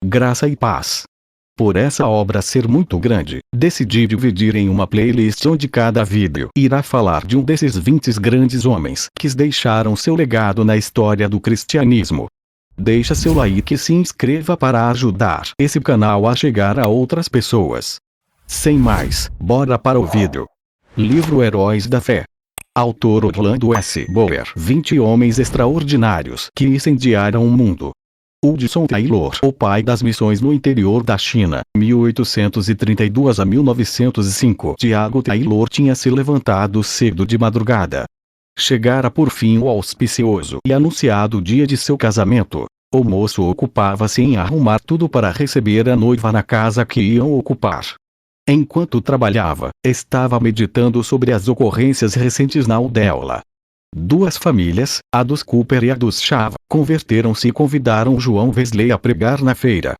graça e paz. Por essa obra ser muito grande, decidi dividir em uma playlist onde cada vídeo irá falar de um desses 20 grandes homens que deixaram seu legado na história do cristianismo. Deixa seu like e se inscreva para ajudar esse canal a chegar a outras pessoas. Sem mais, bora para o vídeo. Livro Heróis da Fé. Autor Orlando S. Bower. 20 homens extraordinários que incendiaram o mundo. Hudson Taylor, o pai das missões no interior da China, 1832 a 1905. Tiago Taylor tinha se levantado cedo de madrugada. Chegara por fim o auspicioso e anunciado dia de seu casamento. O moço ocupava-se em arrumar tudo para receber a noiva na casa que iam ocupar. Enquanto trabalhava, estava meditando sobre as ocorrências recentes na aldeia. Duas famílias, a dos Cooper e a dos Chava, converteram-se e convidaram João Wesley a pregar na feira.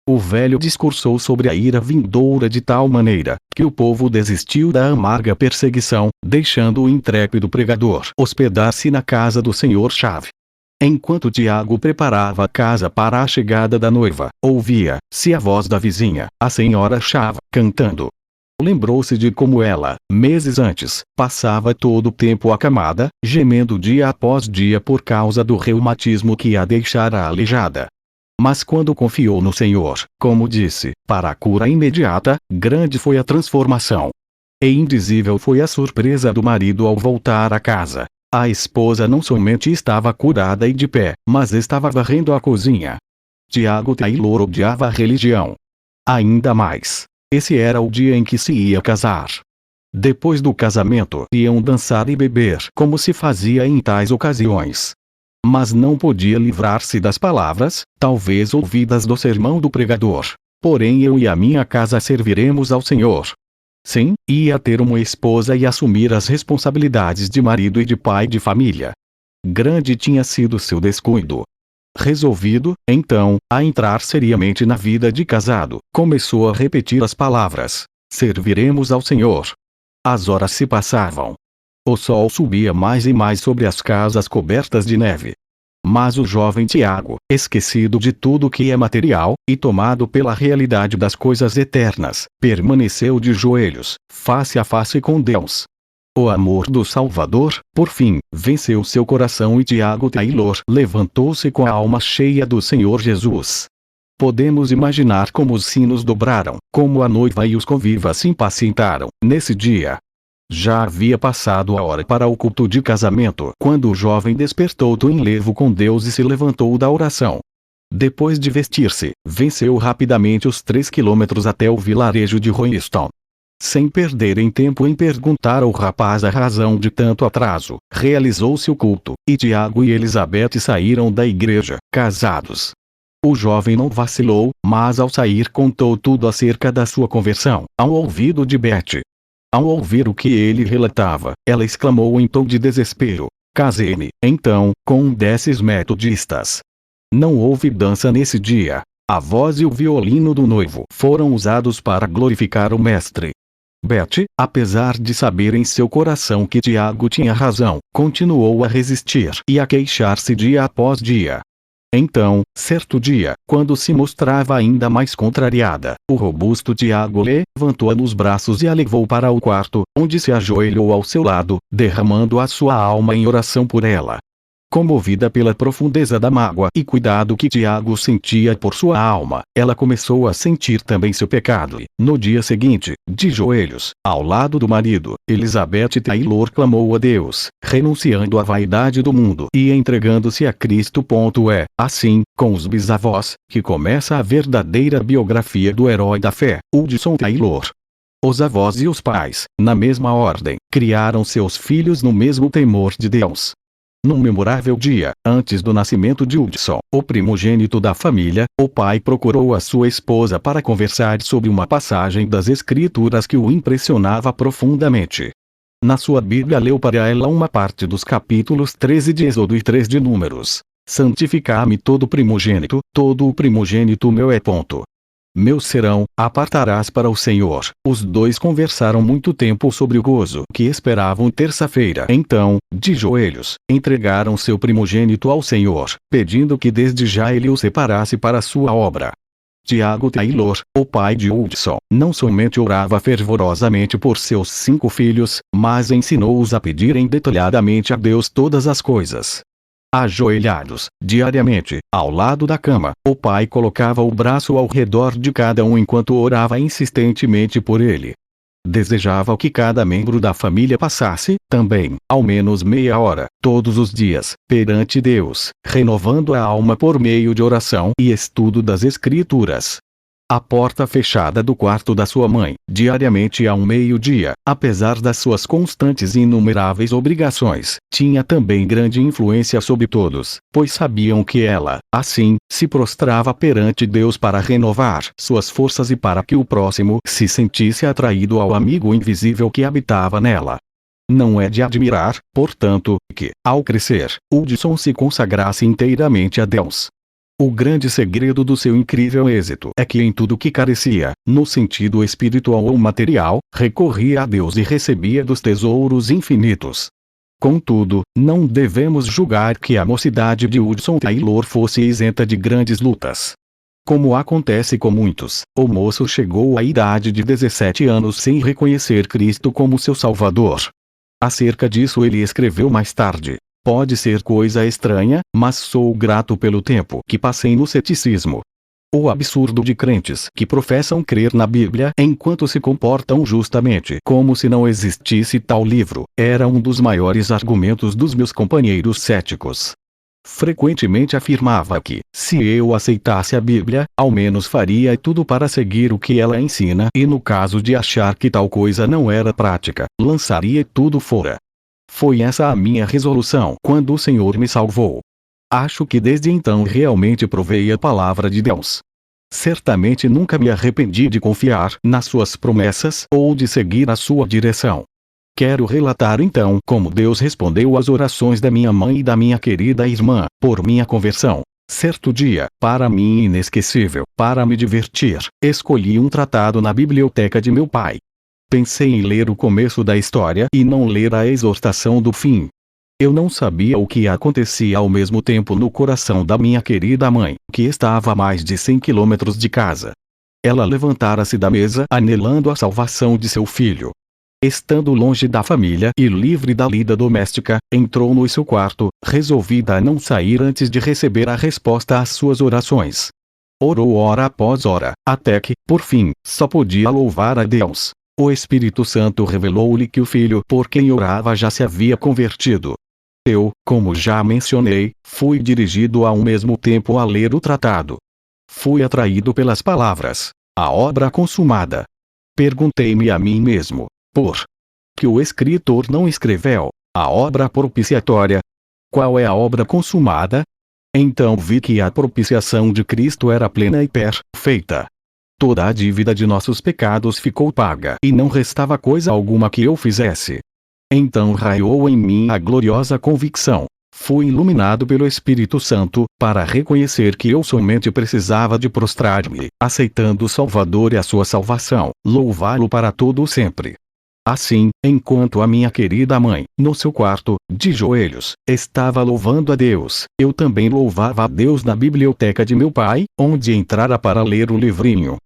O velho discursou sobre a ira vindoura de tal maneira, que o povo desistiu da amarga perseguição, deixando o intrépido pregador hospedar-se na casa do Sr. Chave. Enquanto Tiago preparava a casa para a chegada da noiva, ouvia-se a voz da vizinha, a senhora Chava, cantando. Lembrou-se de como ela, meses antes, passava todo o tempo acamada, gemendo dia após dia por causa do reumatismo que a deixara aleijada. Mas quando confiou no Senhor, como disse, para a cura imediata, grande foi a transformação. E indizível foi a surpresa do marido ao voltar a casa. A esposa não somente estava curada e de pé, mas estava varrendo a cozinha. Tiago Taylor odiava a religião. Ainda mais. Esse era o dia em que se ia casar. Depois do casamento, iam dançar e beber como se fazia em tais ocasiões. Mas não podia livrar-se das palavras, talvez ouvidas do sermão do pregador. Porém eu e a minha casa serviremos ao Senhor. Sim, ia ter uma esposa e assumir as responsabilidades de marido e de pai de família. Grande tinha sido seu descuido. Resolvido, então, a entrar seriamente na vida de casado, começou a repetir as palavras: serviremos ao Senhor. As horas se passavam. O sol subia mais e mais sobre as casas cobertas de neve. Mas o jovem Tiago, esquecido de tudo que é material, e tomado pela realidade das coisas eternas, permaneceu de joelhos, face a face com Deus. O amor do Salvador, por fim, venceu seu coração e Tiago Taylor levantou-se com a alma cheia do Senhor Jesus. Podemos imaginar como os sinos dobraram, como a noiva e os convivas se impacientaram, nesse dia. Já havia passado a hora para o culto de casamento quando o jovem despertou do enlevo com Deus e se levantou da oração. Depois de vestir-se, venceu rapidamente os 3 quilômetros até o vilarejo de Royston. Sem perderem tempo em perguntar ao rapaz a razão de tanto atraso, realizou-se o culto, e Tiago e Elizabeth saíram da igreja, casados. O jovem não vacilou, mas ao sair contou tudo acerca da sua conversão, ao ouvido de Beth. Ao ouvir o que ele relatava, ela exclamou em tom de desespero: casei-me, então, com um desses metodistas. Não houve dança nesse dia. A voz e o violino do noivo foram usados para glorificar o mestre. Beth, apesar de saber em seu coração que Tiago tinha razão, continuou a resistir e a queixar-se dia após dia. Então, certo dia, quando se mostrava ainda mais contrariada, o robusto Tiago levantou-a nos braços e a levou para o quarto, onde se ajoelhou ao seu lado, derramando a sua alma em oração por ela. Comovida pela profundeza da mágoa e cuidado que Tiago sentia por sua alma, ela começou a sentir também seu pecado e, no dia seguinte, de joelhos, ao lado do marido, Elizabeth Taylor clamou a Deus, renunciando à vaidade do mundo e entregando-se a Cristo. É, assim, com os bisavós, que começa a verdadeira biografia do herói da fé, Hudson Taylor. Os avós e os pais, na mesma ordem, criaram seus filhos no mesmo temor de Deus. Num memorável dia, antes do nascimento de Hudson, o primogênito da família, o pai procurou a sua esposa para conversar sobre uma passagem das Escrituras que o impressionava profundamente. Na sua Bíblia leu para ela uma parte dos capítulos 13 de Êxodo e 3 de Números. Santificar-me todo o primogênito meu é. Meus serão, apartarás para o Senhor. Os dois conversaram muito tempo sobre o gozo que esperavam terça-feira. Então, de joelhos, entregaram seu primogênito ao Senhor, pedindo que desde já ele o separasse para a sua obra. Tiago Taylor, o pai de Hudson, não somente orava fervorosamente por seus 5 filhos, mas ensinou-os a pedirem detalhadamente a Deus todas as coisas. Ajoelhados, diariamente, ao lado da cama, o pai colocava o braço ao redor de cada um enquanto orava insistentemente por ele. Desejava que cada membro da família passasse, também, ao menos meia hora, todos os dias, perante Deus, renovando a alma por meio de oração e estudo das Escrituras. A porta fechada do quarto da sua mãe, diariamente ao meio-dia, apesar das suas constantes e inumeráveis obrigações, tinha também grande influência sobre todos, pois sabiam que ela, assim, se prostrava perante Deus para renovar suas forças e para que o próximo se sentisse atraído ao amigo invisível que habitava nela. Não é de admirar, portanto, que, ao crescer, Hudson se consagrasse inteiramente a Deus. O grande segredo do seu incrível êxito é que em tudo que carecia, no sentido espiritual ou material, recorria a Deus e recebia dos tesouros infinitos. Contudo, não devemos julgar que a mocidade de Hudson Taylor fosse isenta de grandes lutas. Como acontece com muitos, o moço chegou à idade de 17 anos sem reconhecer Cristo como seu Salvador. Acerca disso ele escreveu mais tarde: pode ser coisa estranha, mas sou grato pelo tempo que passei no ceticismo. O absurdo de crentes que professam crer na Bíblia enquanto se comportam justamente como se não existisse tal livro, era um dos maiores argumentos dos meus companheiros céticos. Frequentemente afirmava que, se eu aceitasse a Bíblia, ao menos faria tudo para seguir o que ela ensina e no caso de achar que tal coisa não era prática, lançaria tudo fora. Foi essa a minha resolução quando o Senhor me salvou. Acho que desde então realmente provei a palavra de Deus. Certamente nunca me arrependi de confiar nas suas promessas ou de seguir a sua direção. Quero relatar então como Deus respondeu às orações da minha mãe e da minha querida irmã, por minha conversão. Certo dia, para mim inesquecível, para me divertir, escolhi um tratado na biblioteca de meu pai. Pensei em ler o começo da história e não ler a exortação do fim. Eu não sabia o que acontecia ao mesmo tempo no coração da minha querida mãe, que estava a mais de 100 quilômetros de casa. Ela levantara-se da mesa anelando a salvação de seu filho. Estando longe da família e livre da lida doméstica, entrou no seu quarto, resolvida a não sair antes de receber a resposta às suas orações. Orou hora após hora, até que, por fim, só podia louvar a Deus. O Espírito Santo revelou-lhe que o filho por quem orava já se havia convertido. Eu, como já mencionei, fui dirigido ao mesmo tempo a ler o tratado. Fui atraído pelas palavras, a obra consumada. Perguntei-me a mim mesmo, por que o escritor não escreveu a obra propiciatória? Qual é a obra consumada? Então vi que a propiciação de Cristo era plena e perfeita. Toda a dívida de nossos pecados ficou paga e não restava coisa alguma que eu fizesse. Então raiou em mim a gloriosa convicção. Fui iluminado pelo Espírito Santo, para reconhecer que eu somente precisava de prostrar-me, aceitando o Salvador e a sua salvação, louvá-lo para todo o sempre. Assim, enquanto a minha querida mãe, no seu quarto, de joelhos, estava louvando a Deus, eu também louvava a Deus na biblioteca de meu pai, onde entrara para ler o livrinho.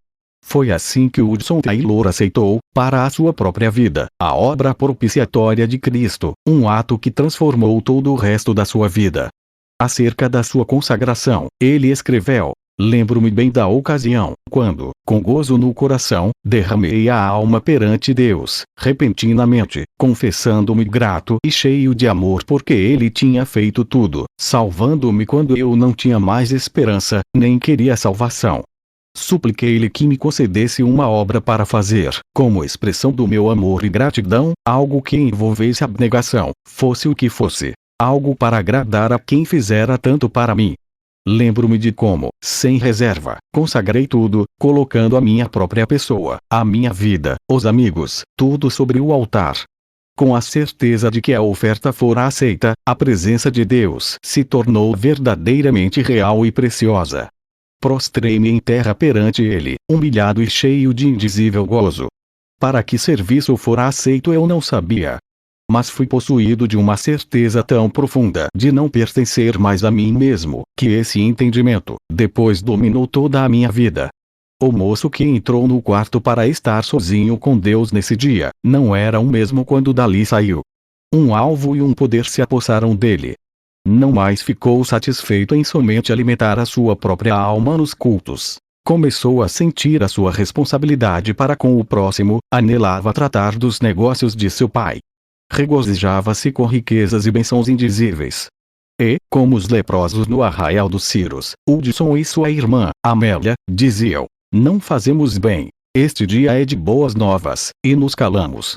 Foi assim que Hudson Taylor aceitou, para a sua própria vida, a obra propiciatória de Cristo, um ato que transformou todo o resto da sua vida. Acerca da sua consagração, ele escreveu: lembro-me bem da ocasião, quando, com gozo no coração, derramei a alma perante Deus, repentinamente, confessando-me grato e cheio de amor porque Ele tinha feito tudo, salvando-me quando eu não tinha mais esperança, nem queria salvação. Supliquei-lhe que me concedesse uma obra para fazer, como expressão do meu amor e gratidão, algo que envolvesse abnegação, fosse o que fosse, algo para agradar a quem fizera tanto para mim. Lembro-me de como, sem reserva, consagrei tudo, colocando a minha própria pessoa, a minha vida, os amigos, tudo sobre o altar. Com a certeza de que a oferta fora aceita, a presença de Deus se tornou verdadeiramente real e preciosa. Prostrei-me em terra perante ele, humilhado e cheio de indizível gozo. Para que serviço fora aceito eu não sabia. Mas fui possuído de uma certeza tão profunda de não pertencer mais a mim mesmo, que esse entendimento, depois dominou toda a minha vida. O moço que entrou no quarto para estar sozinho com Deus nesse dia, não era o mesmo quando dali saiu. Um alvo e um poder se apossaram dele. Não mais ficou satisfeito em somente alimentar a sua própria alma nos cultos. Começou a sentir a sua responsabilidade para com o próximo, anelava tratar dos negócios de seu pai. Regozijava-se com riquezas e bênçãos indizíveis. E, como os leprosos no arraial dos Círios, Hudson e sua irmã, Amélia, diziam: não fazemos bem. Este dia é de boas novas, e nos calamos.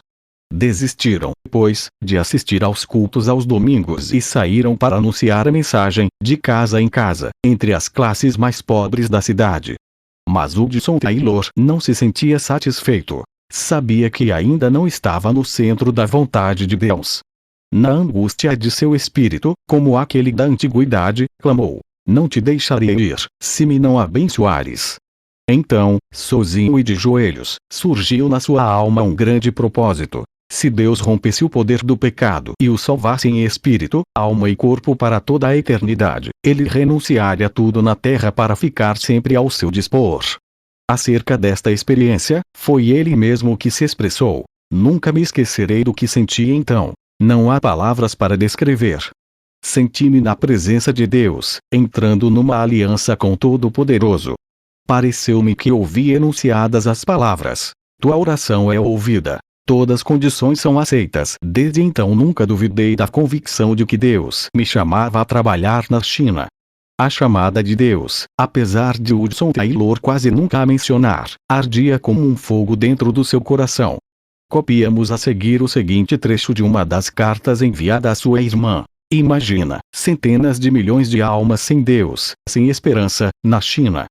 Desistiram, pois, de assistir aos cultos aos domingos e saíram para anunciar a mensagem, de casa em casa, entre as classes mais pobres da cidade. Mas Hudson Taylor não se sentia satisfeito. Sabia que ainda não estava no centro da vontade de Deus. Na angústia de seu espírito, como aquele da antiguidade, clamou: não te deixarei ir, se me não abençoares. Então, sozinho e de joelhos, surgiu na sua alma um grande propósito. Se Deus rompesse o poder do pecado e o salvasse em espírito, alma e corpo para toda a eternidade, ele renunciaria tudo na terra para ficar sempre ao seu dispor. Acerca desta experiência, foi ele mesmo que se expressou: nunca me esquecerei do que senti então. Não há palavras para descrever. Senti-me na presença de Deus, entrando numa aliança com o Todo-Poderoso. Pareceu-me que ouvi enunciadas as palavras: tua oração é ouvida. Todas as condições são aceitas. Desde então nunca duvidei da convicção de que Deus me chamava a trabalhar na China. A chamada de Deus, apesar de Hudson Taylor quase nunca a mencionar, ardia como um fogo dentro do seu coração. Copiamos a seguir o seguinte trecho de uma das cartas enviada à sua irmã. Imagina, centenas de milhões de almas sem Deus, sem esperança, na China.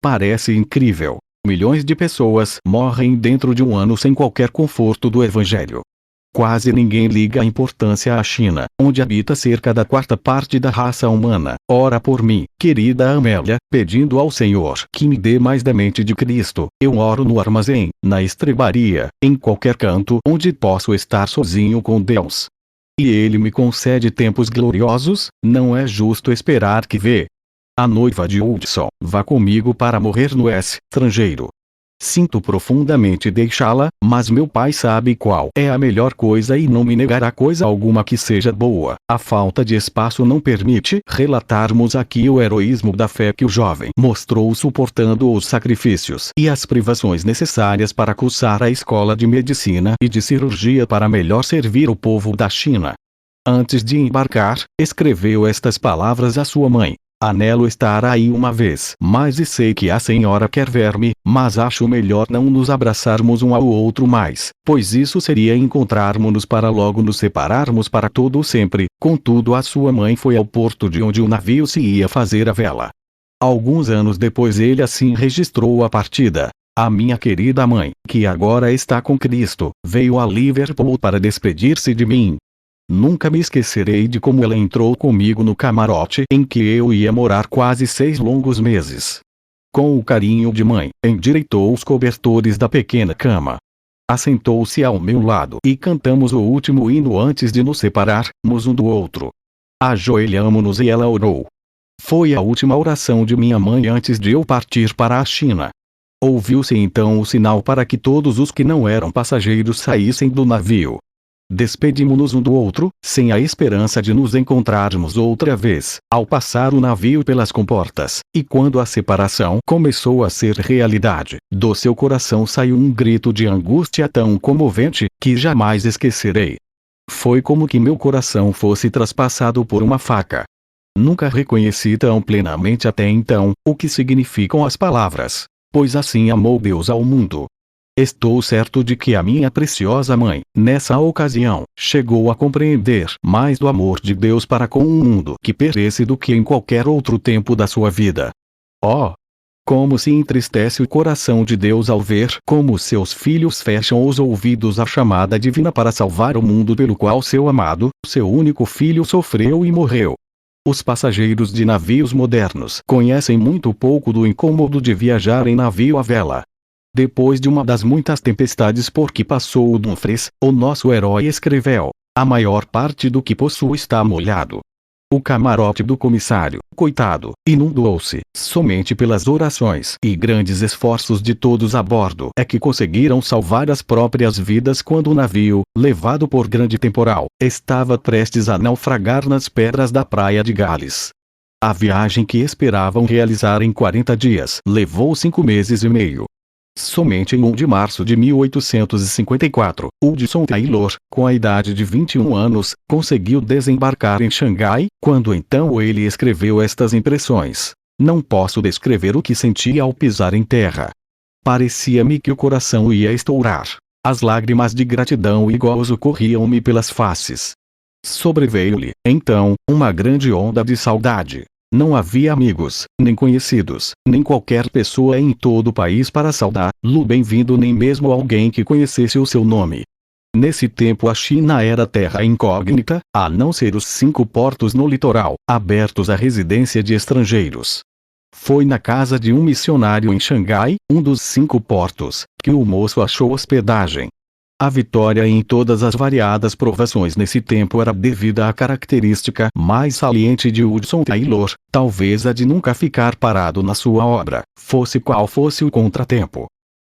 Parece incrível. Milhões de pessoas morrem dentro de um ano sem qualquer conforto do Evangelho. Quase ninguém liga a importância à China, onde habita cerca da quarta parte da raça humana. Ora por mim, querida Amélia, pedindo ao Senhor que me dê mais da mente de Cristo. Eu oro no armazém, na estrebaria, em qualquer canto onde posso estar sozinho com Deus. E Ele me concede tempos gloriosos. Não é justo esperar que vê a noiva de Hudson vá comigo para morrer no estrangeiro. Sinto profundamente deixá-la, mas meu pai sabe qual é a melhor coisa e não me negará coisa alguma que seja boa. A falta de espaço não permite relatarmos aqui o heroísmo da fé que o jovem mostrou suportando os sacrifícios e as privações necessárias para cursar a escola de medicina e de cirurgia para melhor servir o povo da China. Antes de embarcar, escreveu estas palavras à sua mãe: anelo estar aí uma vez mais e sei que a senhora quer ver-me, mas acho melhor não nos abraçarmos um ao outro mais, pois isso seria encontrarmos-nos para logo nos separarmos para todo o sempre. Contudo, a sua mãe foi ao porto de onde o navio se ia fazer a vela. Alguns anos depois ele assim registrou a partida. A minha querida mãe, que agora está com Cristo, veio a Liverpool para despedir-se de mim. Nunca me esquecerei de como ela entrou comigo no camarote em que eu ia morar quase 6 longos meses. Com o carinho de mãe, endireitou os cobertores da pequena cama. Assentou-se ao meu lado e cantamos o último hino antes de nos separarmos um do outro. Ajoelhamo-nos e ela orou. Foi a última oração de minha mãe antes de eu partir para a China. Ouviu-se então o sinal para que todos os que não eram passageiros saíssem do navio. Despedimos-nos um do outro, sem a esperança de nos encontrarmos outra vez, ao passar o navio pelas comportas, e quando a separação começou a ser realidade, do seu coração saiu um grito de angústia tão comovente, que jamais esquecerei. Foi como que meu coração fosse traspassado por uma faca. Nunca reconheci tão plenamente até então, o que significam as palavras: pois assim amou Deus ao mundo. Estou certo de que a minha preciosa mãe, nessa ocasião, chegou a compreender mais do amor de Deus para com um mundo que perece do que em qualquer outro tempo da sua vida. Oh! Como se entristece o coração de Deus ao ver como seus filhos fecham os ouvidos à chamada divina para salvar o mundo pelo qual seu amado, seu único filho sofreu e morreu. Os passageiros de navios modernos conhecem muito pouco do incômodo de viajar em navio à vela. Depois de uma das muitas tempestades por que passou o Dumfries, o nosso herói escreveu: a maior parte do que possuo está molhado. O camarote do comissário, coitado, inundou-se. Somente pelas orações e grandes esforços de todos a bordo é que conseguiram salvar as próprias vidas quando o navio, levado por grande temporal, estava prestes a naufragar nas pedras da praia de Gales. A viagem que esperavam realizar em 40 dias levou 5 meses e meio. Somente em 1 de março de 1854, Hudson Taylor, com a idade de 21 anos, conseguiu desembarcar em Xangai, quando então ele escreveu estas impressões. Não posso descrever o que senti ao pisar em terra. Parecia-me que o coração ia estourar. As lágrimas de gratidão e gozo corriam-me pelas faces. Sobreveio-lhe, então, uma grande onda de saudade. Não havia amigos, nem conhecidos, nem qualquer pessoa em todo o país para saudá-lo bem-vindo, nem mesmo alguém que conhecesse o seu nome. Nesse tempo a China era terra incógnita, a não ser os 5 portos no litoral, abertos à residência de estrangeiros. Foi na casa de um missionário em Xangai, um dos 5 portos, que o moço achou hospedagem. A vitória em todas as variadas provações nesse tempo era devida à característica mais saliente de Hudson Taylor, talvez a de nunca ficar parado na sua obra, fosse qual fosse o contratempo.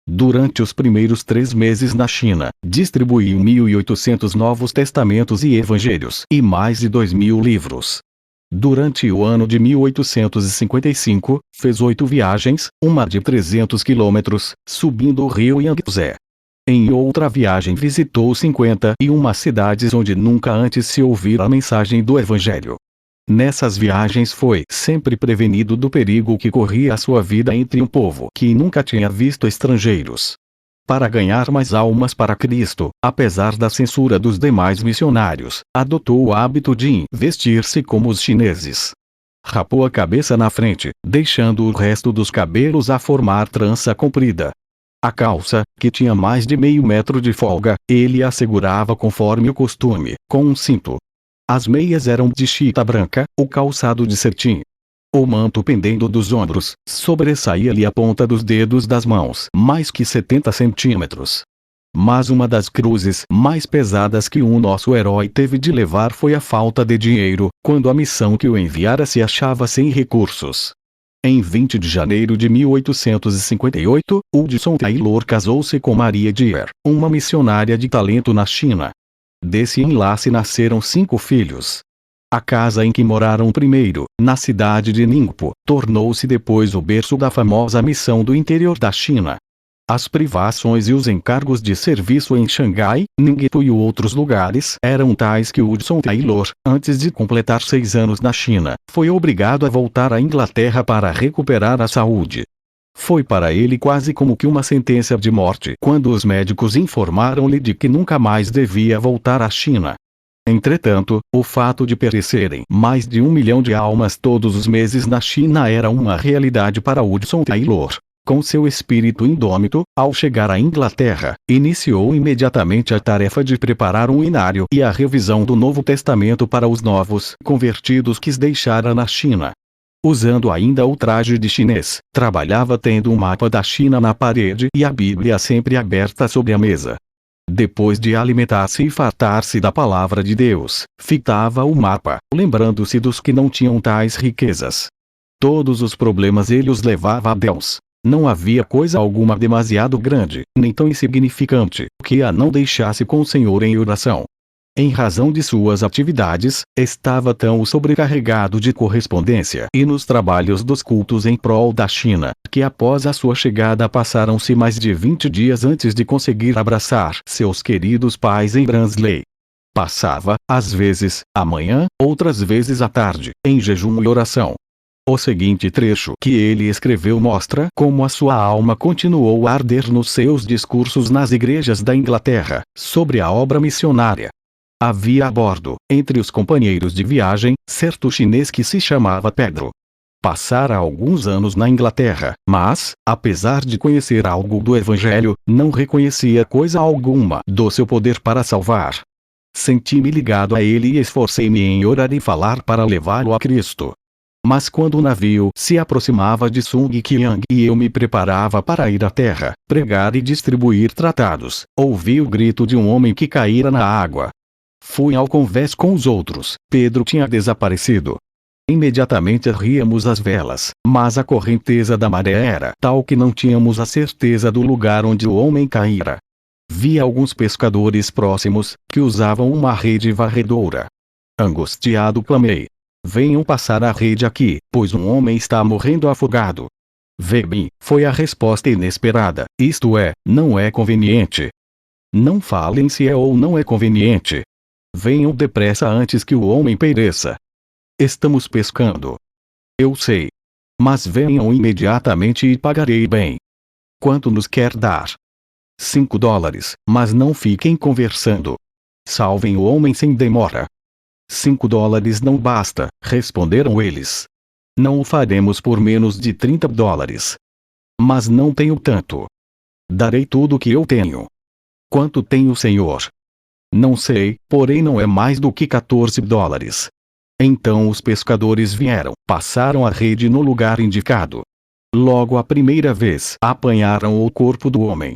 Durante os primeiros 3 meses na China, distribuiu 1.800 Novos Testamentos e Evangelhos e mais de 2.000 livros. Durante o ano de 1855, fez 8 viagens, uma de 300 quilômetros, subindo o rio Yangtze. Em outra viagem visitou 51 cidades onde nunca antes se ouvira a mensagem do Evangelho. Nessas viagens foi sempre prevenido do perigo que corria a sua vida entre um povo que nunca tinha visto estrangeiros. Para ganhar mais almas para Cristo, apesar da censura dos demais missionários, adotou o hábito de vestir-se como os chineses. Rapou a cabeça na frente, deixando o resto dos cabelos a formar trança comprida. A calça, que tinha mais de meio metro de folga, ele a segurava conforme o costume, com um cinto. As meias eram de chita branca, o calçado de cetim. O manto pendendo dos ombros, sobressaía-lhe a ponta dos dedos das mãos, mais que 70 centímetros. Mas uma das cruzes mais pesadas que nosso herói teve de levar foi a falta de dinheiro, quando a missão que o enviara se achava sem recursos. Em 20 de janeiro de 1858, Hudson Taylor casou-se com Maria Dear, uma missionária de talento na China. Desse enlace nasceram 5 filhos. A casa em que moraram primeiro, na cidade de Ningpo, tornou-se depois o berço da famosa missão do interior da China. As privações e os encargos de serviço em Xangai, Ningpo e outros lugares eram tais que Hudson Taylor, antes de completar 6 anos na China, foi obrigado a voltar à Inglaterra para recuperar a saúde. Foi para ele quase como que uma sentença de morte quando os médicos informaram-lhe de que nunca mais devia voltar à China. Entretanto, o fato de perecerem mais de 1 milhão de almas todos os meses na China era uma realidade para Hudson Taylor. Com seu espírito indômito, ao chegar à Inglaterra, iniciou imediatamente a tarefa de preparar um inário e a revisão do Novo Testamento para os novos convertidos que deixara na China. Usando ainda o traje de chinês, trabalhava tendo um mapa da China na parede e a Bíblia sempre aberta sobre a mesa. Depois de alimentar-se e fartar-se da palavra de Deus, fitava o mapa, lembrando-se dos que não tinham tais riquezas. Todos os problemas ele os levava a Deus. Não havia coisa alguma demasiado grande, nem tão insignificante, que a não deixasse com o Senhor em oração. Em razão de suas atividades, estava tão sobrecarregado de correspondência e nos trabalhos dos cultos em prol da China, que após a sua chegada passaram-se mais de 20 dias antes de conseguir abraçar seus queridos pais em Bransley. Passava, às vezes, a manhã, outras vezes à tarde, em jejum e oração. O seguinte trecho que ele escreveu mostra como a sua alma continuou a arder nos seus discursos nas igrejas da Inglaterra, sobre a obra missionária. Havia a bordo, entre os companheiros de viagem, certo chinês que se chamava Pedro. Passara alguns anos na Inglaterra, mas, apesar de conhecer algo do Evangelho, não reconhecia coisa alguma do seu poder para salvar. Senti-me ligado a ele e esforcei-me em orar e falar para levá-lo a Cristo. Mas quando o navio se aproximava de Songqiang e eu me preparava para ir à terra, pregar e distribuir tratados, ouvi o grito de um homem que caíra na água. Fui ao convés com os outros. Pedro tinha desaparecido. Imediatamente ríamos as velas, mas a correnteza da maré era tal que não tínhamos a certeza do lugar onde o homem caíra. Vi alguns pescadores próximos, que usavam uma rede varredora. Angustiado clamei: venham passar a rede aqui, pois um homem está morrendo afogado. Vê-me, foi a resposta inesperada, isto é, não é conveniente. Não falem se é ou não é conveniente. Venham depressa antes que o homem pereça. Estamos pescando. Eu sei. Mas venham imediatamente e pagarei bem. Quanto nos quer dar? $5, mas não fiquem conversando. Salvem o homem sem demora. $5 não basta, responderam eles. Não o faremos por menos de $30. Mas não tenho tanto. Darei tudo o que eu tenho. Quanto tem o senhor? Não sei, porém não é mais do que $14. Então os pescadores vieram, passaram a rede no lugar indicado. Logo a primeira vez apanharam o corpo do homem.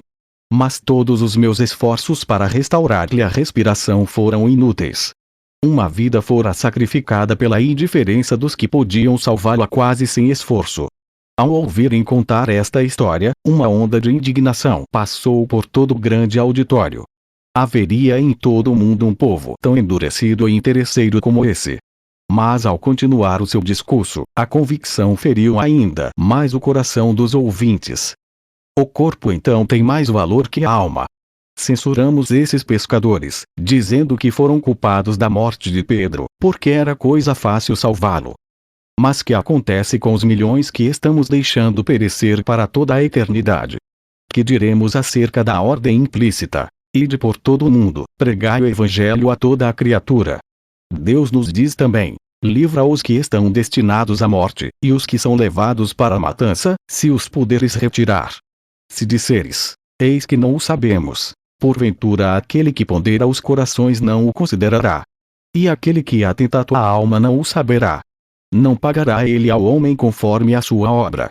Mas todos os meus esforços para restaurar-lhe a respiração foram inúteis. Uma vida fora sacrificada pela indiferença dos que podiam salvá-la quase sem esforço. Ao ouvirem contar esta história, uma onda de indignação passou por todo o grande auditório. Haveria em todo o mundo um povo tão endurecido e interesseiro como esse. Mas ao continuar o seu discurso, a convicção feriu ainda mais o coração dos ouvintes. O corpo então tem mais valor que a alma. Censuramos esses pescadores, dizendo que foram culpados da morte de Pedro, porque era coisa fácil salvá-lo. Mas que acontece com os milhões que estamos deixando perecer para toda a eternidade? Que diremos acerca da ordem implícita? Ide por todo o mundo, pregai o evangelho a toda a criatura. Deus nos diz também: livra os que estão destinados à morte, e os que são levados para a matança, se os puderes retirar. Se disseres: eis que não o sabemos, porventura aquele que pondera os corações não o considerará. E aquele que atenta à tua alma não o saberá. Não pagará ele ao homem conforme a sua obra.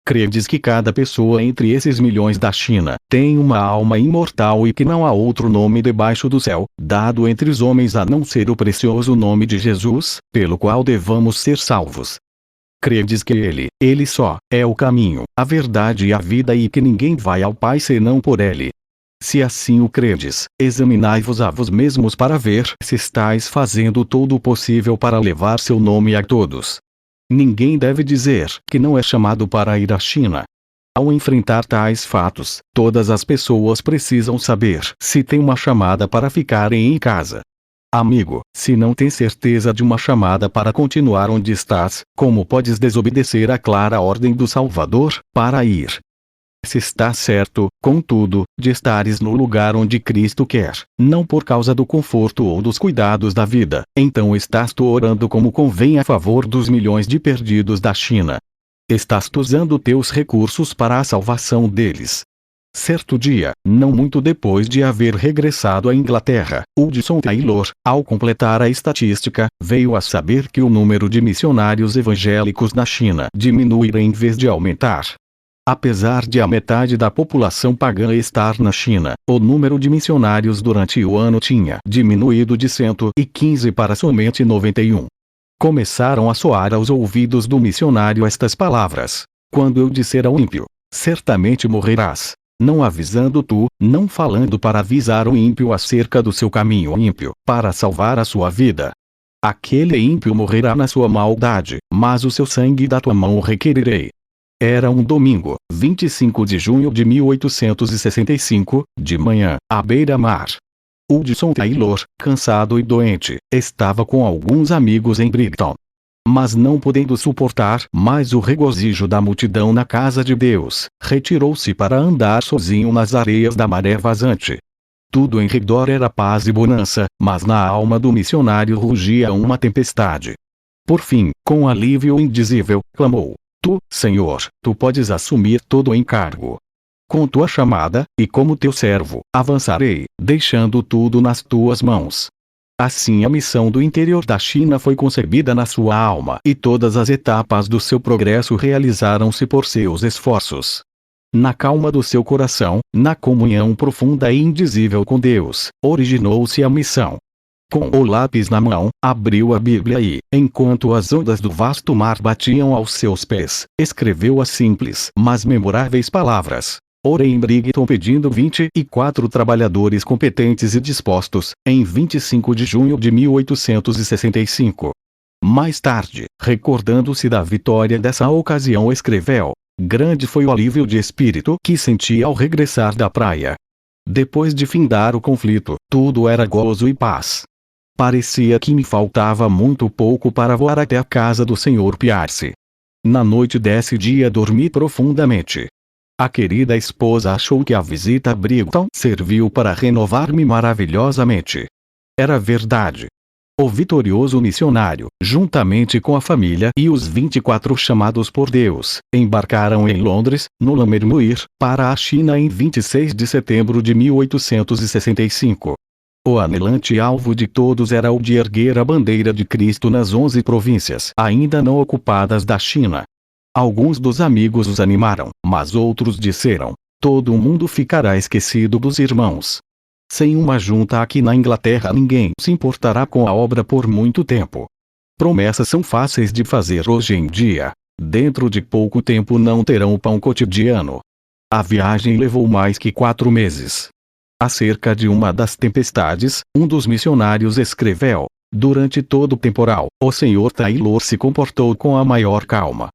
Credes que cada pessoa entre esses milhões da China tem uma alma imortal e que não há outro nome debaixo do céu, dado entre os homens a não ser o precioso nome de Jesus, pelo qual devamos ser salvos? Credes que ele só, é o caminho, a verdade e a vida e que ninguém vai ao Pai senão por ele? Se assim o credes, examinai-vos a vos mesmos para ver se estáis fazendo todo o possível para levar seu nome a todos. Ninguém deve dizer que não é chamado para ir à China. Ao enfrentar tais fatos, todas as pessoas precisam saber se tem uma chamada para ficarem em casa. Amigo, se não tens certeza de uma chamada para continuar onde estás, como podes desobedecer à clara ordem do Salvador, para ir? Se estás certo, contudo, de estares no lugar onde Cristo quer, não por causa do conforto ou dos cuidados da vida, então estás tu orando como convém a favor dos milhões de perdidos da China. Estás tu usando teus recursos para a salvação deles. Certo dia, não muito depois de haver regressado à Inglaterra, Hudson Taylor, ao completar a estatística, veio a saber que o número de missionários evangélicos na China diminuíra em vez de aumentar. Apesar de a metade da população pagã estar na China, o número de missionários durante o ano tinha diminuído de 115 para somente 91. Começaram a soar aos ouvidos do missionário estas palavras: quando eu disser ao ímpio, certamente morrerás, não avisando tu, não falando para avisar o ímpio acerca do seu caminho ímpio, para salvar a sua vida. Aquele ímpio morrerá na sua maldade, mas o seu sangue da tua mão requererei. Era um domingo, 25 de junho de 1865, de manhã, à beira-mar. Hudson Taylor, cansado e doente, estava com alguns amigos em Brighton. Mas não podendo suportar mais o regozijo da multidão na casa de Deus, retirou-se para andar sozinho nas areias da maré vazante. Tudo em redor era paz e bonança, mas na alma do missionário rugia uma tempestade. Por fim, com alívio indizível, clamou: Tu, Senhor, tu podes assumir todo o encargo. Com tua chamada, e como teu servo, avançarei, deixando tudo nas tuas mãos. Assim a missão do interior da China foi concebida na sua alma e todas as etapas do seu progresso realizaram-se por seus esforços. Na calma do seu coração, na comunhão profunda e indizível com Deus, originou-se a missão. Com o lápis na mão, abriu a Bíblia e, enquanto as ondas do vasto mar batiam aos seus pés, escreveu as simples, mas memoráveis palavras: Orem Brigton, pedindo 24 trabalhadores competentes e dispostos, em 25 de junho de 1865. Mais tarde, recordando-se da vitória dessa ocasião, escreveu: grande foi o alívio de espírito que senti ao regressar da praia. Depois de findar o conflito, tudo era gozo e paz. Parecia que me faltava muito pouco para voar até a casa do Sr. Pierce. Na noite desse dia dormi profundamente. A querida esposa achou que a visita a Brigton serviu para renovar-me maravilhosamente. Era verdade. O vitorioso missionário, juntamente com a família e os 24 chamados por Deus, embarcaram em Londres, no Lammermuir, para a China em 26 de setembro de 1865. O anelante alvo de todos era o de erguer a bandeira de Cristo nas 11 províncias ainda não ocupadas da China. Alguns dos amigos os animaram, mas outros disseram: todo o mundo ficará esquecido dos irmãos. Sem uma junta aqui na Inglaterra ninguém se importará com a obra por muito tempo. Promessas são fáceis de fazer hoje em dia. Dentro de pouco tempo não terão o pão cotidiano. A viagem levou mais que 4 meses. Acerca de uma das tempestades, um dos missionários escreveu: durante todo o temporal, o Sr. Taylor se comportou com a maior calma.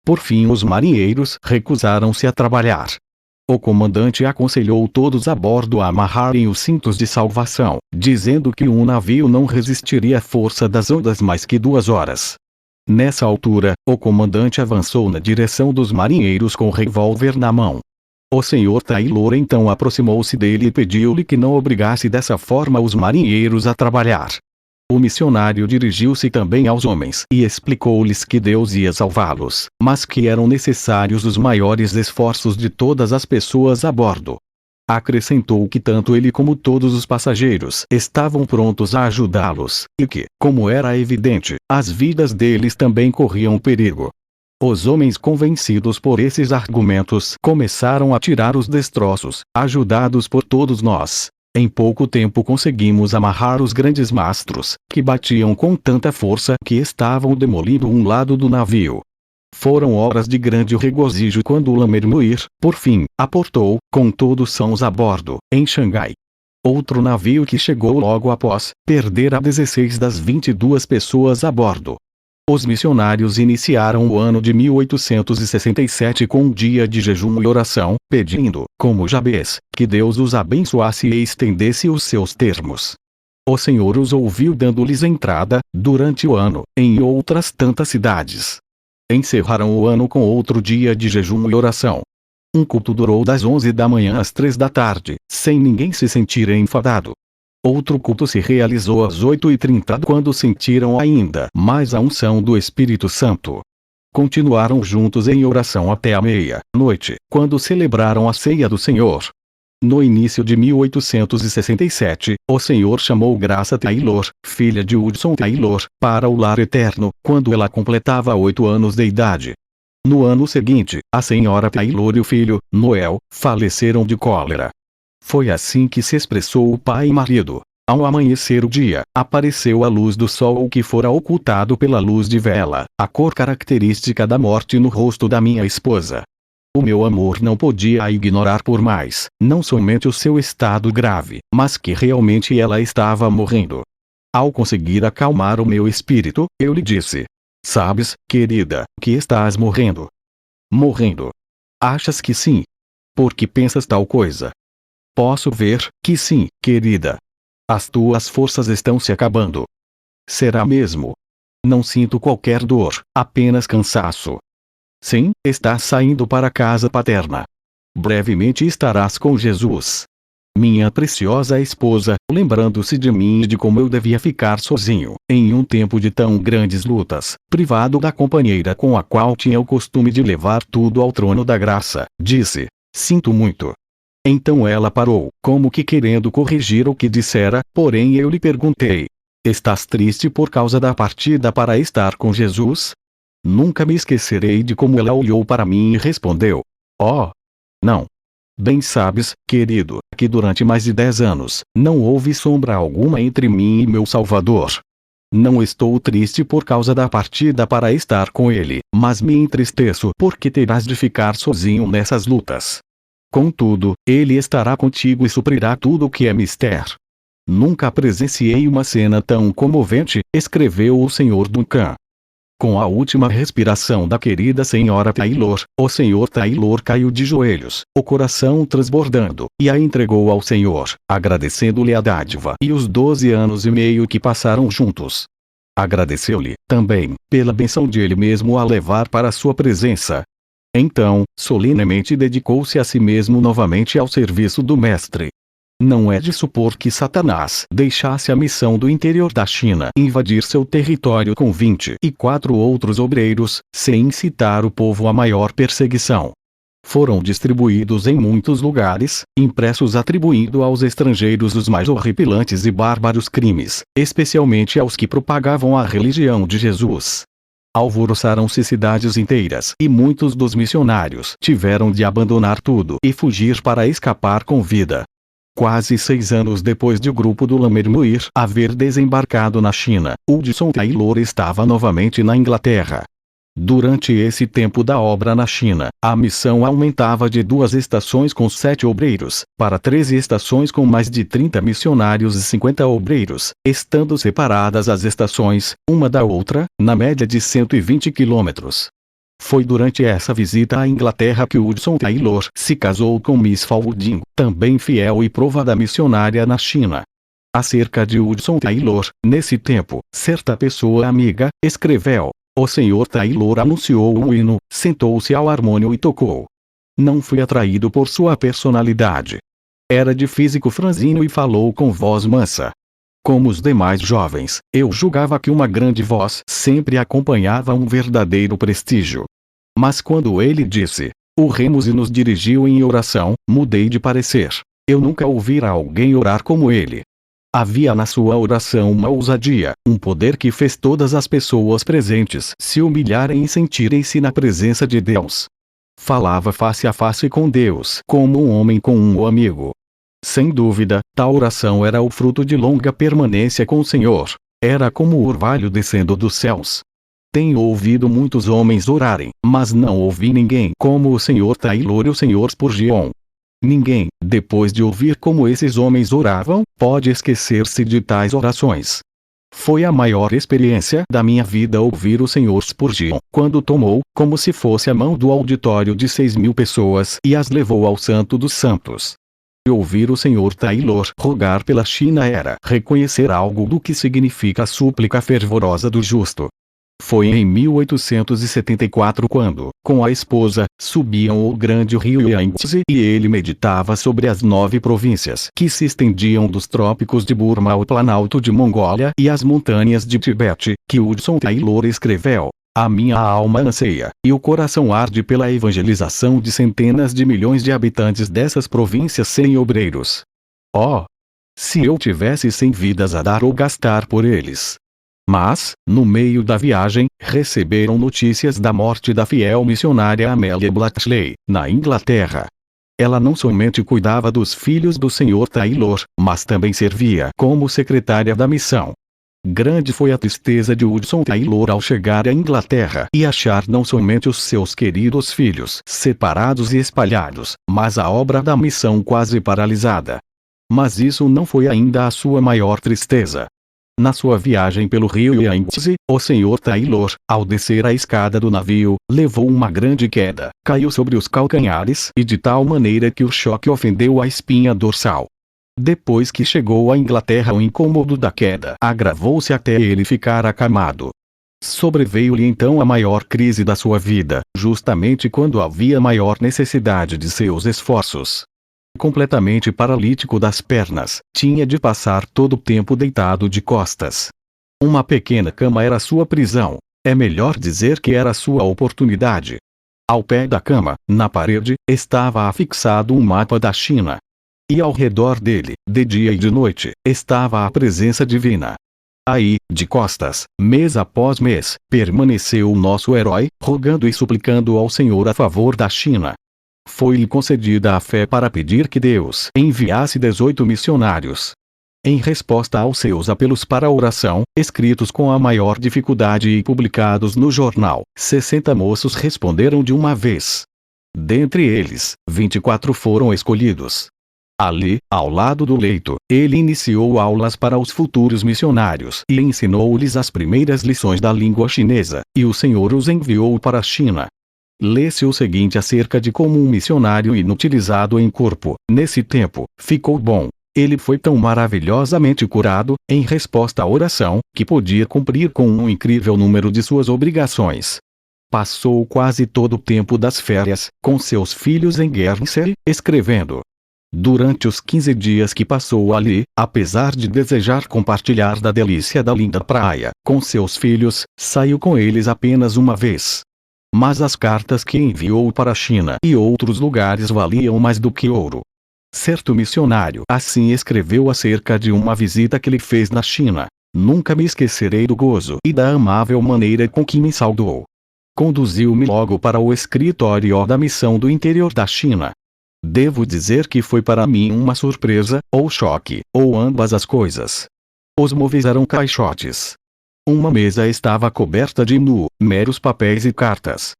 Por fim os marinheiros recusaram-se a trabalhar. O comandante aconselhou todos a bordo a amarrarem os cintos de salvação, dizendo que um navio não resistiria à força das ondas mais que 2 horas. Nessa altura, o comandante avançou na direção dos marinheiros com o revólver na mão. O Sr. Taylor então aproximou-se dele e pediu-lhe que não obrigasse dessa forma os marinheiros a trabalhar. O missionário dirigiu-se também aos homens e explicou-lhes que Deus ia salvá-los, mas que eram necessários os maiores esforços de todas as pessoas a bordo. Acrescentou que tanto ele como todos os passageiros estavam prontos a ajudá-los, e que, como era evidente, as vidas deles também corriam perigo. Os homens, convencidos por esses argumentos, começaram a tirar os destroços, ajudados por todos nós. Em pouco tempo conseguimos amarrar os grandes mastros, que batiam com tanta força que estavam demolindo um lado do navio. Foram horas de grande regozijo quando o Lammermuir, por fim, aportou, com todos sãos a bordo, em Xangai. Outro navio que chegou logo após, perdera 16 das 22 pessoas a bordo. Os missionários iniciaram o ano de 1867 com um dia de jejum e oração, pedindo, como Jabez, que Deus os abençoasse e estendesse os seus termos. O Senhor os ouviu dando-lhes entrada, durante o ano, em outras tantas cidades. Encerraram o ano com outro dia de jejum e oração. Um culto durou das 11 da manhã às 3 da tarde, sem ninguém se sentir enfadado. Outro culto se realizou às 8h30 quando sentiram ainda mais a unção do Espírito Santo. Continuaram juntos em oração até a meia-noite, quando celebraram a ceia do Senhor. No início de 1867, o Senhor chamou Graça Taylor, filha de Hudson Taylor, para o lar eterno, quando ela completava 8 anos de idade. No ano seguinte, a senhora Taylor e o filho, Noel, faleceram de cólera. Foi assim que se expressou o pai e marido. Ao amanhecer o dia, apareceu a luz do sol que fora ocultado pela luz de vela, a cor característica da morte no rosto da minha esposa. O meu amor não podia a ignorar por mais, não somente o seu estado grave, mas que realmente ela estava morrendo. Ao conseguir acalmar o meu espírito, eu lhe disse: sabes, querida, que estás morrendo. Morrendo. Achas que sim? Por que pensas tal coisa? Posso ver que sim, querida. As tuas forças estão se acabando. Será mesmo? Não sinto qualquer dor, apenas cansaço. Sim, estás saindo para a casa paterna. Brevemente estarás com Jesus. Minha preciosa esposa, lembrando-se de mim e de como eu devia ficar sozinho, em um tempo de tão grandes lutas, privado da companheira com a qual tinha o costume de levar tudo ao trono da graça, disse: sinto muito. Então ela parou, como que querendo corrigir o que dissera, porém eu lhe perguntei: estás triste por causa da partida para estar com Jesus? Nunca me esquecerei de como ela olhou para mim e respondeu: oh, não. Bem sabes, querido, que durante mais de 10 anos, não houve sombra alguma entre mim e meu Salvador. Não estou triste por causa da partida para estar com ele, mas me entristeço porque terás de ficar sozinho nessas lutas. Contudo, ele estará contigo e suprirá tudo o que é mister. Nunca presenciei uma cena tão comovente, escreveu o Sr. Duncan. Com a última respiração da querida Sra. Taylor, o Sr. Taylor caiu de joelhos, o coração transbordando, e a entregou ao Senhor, agradecendo-lhe a dádiva e os 12 anos e meio que passaram juntos. Agradeceu-lhe, também, pela benção de ele mesmo a levar para sua presença. Então, solenemente dedicou-se a si mesmo novamente ao serviço do Mestre. Não é de supor que Satanás deixasse a missão do interior da China invadir seu território com 24 outros obreiros, sem incitar o povo à maior perseguição. Foram distribuídos em muitos lugares, impressos atribuindo aos estrangeiros os mais horripilantes e bárbaros crimes, especialmente aos que propagavam a religião de Jesus. Alvoroçaram-se cidades inteiras e muitos dos missionários tiveram de abandonar tudo e fugir para escapar com vida. Quase 6 anos depois de o grupo do Lammermuir haver desembarcado na China, Hudson Taylor estava novamente na Inglaterra. Durante esse tempo da obra na China, a missão aumentava de 2 estações com 7 obreiros, para 13 estações com mais de 30 missionários e 50 obreiros, estando separadas as estações, uma da outra, na média de 120 quilômetros. Foi durante essa visita à Inglaterra que Hudson Taylor se casou com Miss Faulding, também fiel e provada missionária na China. Acerca de Hudson Taylor, nesse tempo, certa pessoa amiga, escreveu: o Sr. Taylor anunciou um hino, sentou-se ao harmônio e tocou. Não fui atraído por sua personalidade. Era de físico franzino e falou com voz mansa. Como os demais jovens, eu julgava que uma grande voz sempre acompanhava um verdadeiro prestígio. Mas quando ele disse, oremos e nos dirigiu em oração, mudei de parecer. Eu nunca ouvira alguém orar como ele. Havia na sua oração uma ousadia, um poder que fez todas as pessoas presentes se humilharem e sentirem-se na presença de Deus. Falava face a face com Deus, como um homem com um amigo. Sem dúvida, tal oração era o fruto de longa permanência com o Senhor. Era como o orvalho descendo dos céus. Tenho ouvido muitos homens orarem, mas não ouvi ninguém como o Sr. Taylor e o Sr. Spurgeon. Ninguém, depois de ouvir como esses homens oravam, pode esquecer-se de tais orações. Foi a maior experiência da minha vida ouvir o Sr. Spurgeon, quando tomou, como se fosse a mão do auditório de 6.000 pessoas e as levou ao Santo dos Santos. Ouvir o Sr. Taylor rogar pela China era reconhecer algo do que significa a súplica fervorosa do justo. Foi em 1874 quando, com a esposa, subiam o grande rio Yangtze e ele meditava sobre as 9 províncias que se estendiam dos trópicos de Burma ao planalto de Mongólia e as montanhas de Tibete, que Hudson Taylor escreveu. A minha alma anseia, e o coração arde pela evangelização de centenas de milhões de habitantes dessas províncias sem obreiros. Oh! Se eu tivesse 100 vidas a dar ou gastar por eles! Mas, no meio da viagem, receberam notícias da morte da fiel missionária Amelia Blatchley, na Inglaterra. Ela não somente cuidava dos filhos do Sr. Taylor, mas também servia como secretária da missão. Grande foi a tristeza de Hudson Taylor ao chegar à Inglaterra e achar não somente os seus queridos filhos separados e espalhados, mas a obra da missão quase paralisada. Mas isso não foi ainda a sua maior tristeza. Na sua viagem pelo rio Yangtze, o Sr. Taylor, ao descer a escada do navio, levou uma grande queda, caiu sobre os calcanhares e de tal maneira que o choque ofendeu a espinha dorsal. Depois que chegou à Inglaterra, o incômodo da queda agravou-se até ele ficar acamado. Sobreveio-lhe então a maior crise da sua vida, justamente quando havia maior necessidade de seus esforços. Completamente paralítico das pernas, tinha de passar todo o tempo deitado de costas. Uma pequena cama era sua prisão. É melhor dizer que era sua oportunidade. Ao pé da cama, na parede, estava afixado um mapa da China. E ao redor dele, de dia e de noite, estava a presença divina. Aí, de costas, mês após mês, permaneceu o nosso herói, rogando e suplicando ao Senhor a favor da China. Foi-lhe concedida a fé para pedir que Deus enviasse 18 missionários. Em resposta aos seus apelos para a oração, escritos com a maior dificuldade e publicados no jornal, 60 moços responderam de uma vez. Dentre eles, 24 foram escolhidos. Ali, ao lado do leito, ele iniciou aulas para os futuros missionários e ensinou-lhes as primeiras lições da língua chinesa, e o Senhor os enviou para a China. Lê-se o seguinte acerca de como um missionário inutilizado em corpo, nesse tempo, ficou bom. Ele foi tão maravilhosamente curado, em resposta à oração, que podia cumprir com um incrível número de suas obrigações. Passou quase todo o tempo das férias, com seus filhos em Guernsey, escrevendo. Durante os 15 dias que passou ali, apesar de desejar compartilhar da delícia da linda praia, com seus filhos, saiu com eles apenas uma vez. Mas as cartas que enviou para a China e outros lugares valiam mais do que ouro. Certo missionário assim escreveu acerca de uma visita que ele fez na China. Nunca me esquecerei do gozo e da amável maneira com que me saudou. Conduziu-me logo para o escritório da missão do interior da China. Devo dizer que foi para mim uma surpresa, ou choque, ou ambas as coisas. Os móveis eram caixotes. Uma mesa estava coberta de meros papéis e cartas.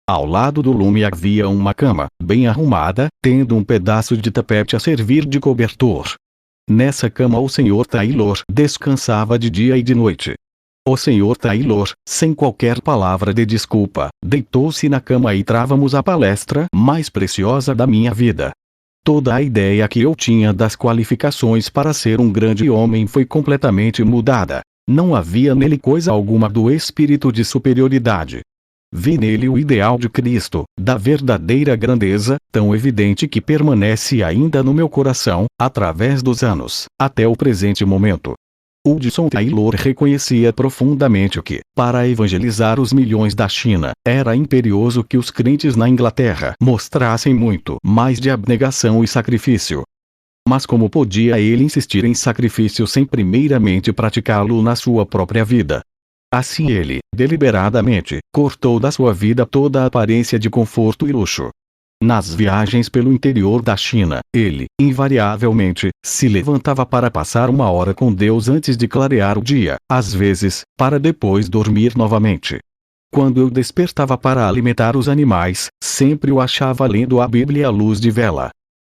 Ao lado do lume havia uma cama, bem arrumada, tendo um pedaço de tapete a servir de cobertor. Nessa cama o Sr. Taylor descansava de dia e de noite. O Sr. Taylor, sem qualquer palavra de desculpa, deitou-se na cama e travamos a palestra mais preciosa da minha vida. Toda a ideia que eu tinha das qualificações para ser um grande homem foi completamente mudada. Não havia nele coisa alguma do espírito de superioridade. Vi nele o ideal de Cristo, da verdadeira grandeza, tão evidente que permanece ainda no meu coração, através dos anos, até o presente momento. Hudson Taylor reconhecia profundamente que, para evangelizar os milhões da China, era imperioso que os crentes na Inglaterra mostrassem muito mais de abnegação e sacrifício. Mas como podia ele insistir em sacrifício sem primeiramente praticá-lo na sua própria vida? Assim ele, deliberadamente, cortou da sua vida toda a aparência de conforto e luxo. Nas viagens pelo interior da China, ele, invariavelmente, se levantava para passar uma hora com Deus antes de clarear o dia, às vezes, para depois dormir novamente. Quando eu despertava para alimentar os animais, sempre o achava lendo a Bíblia à luz de vela.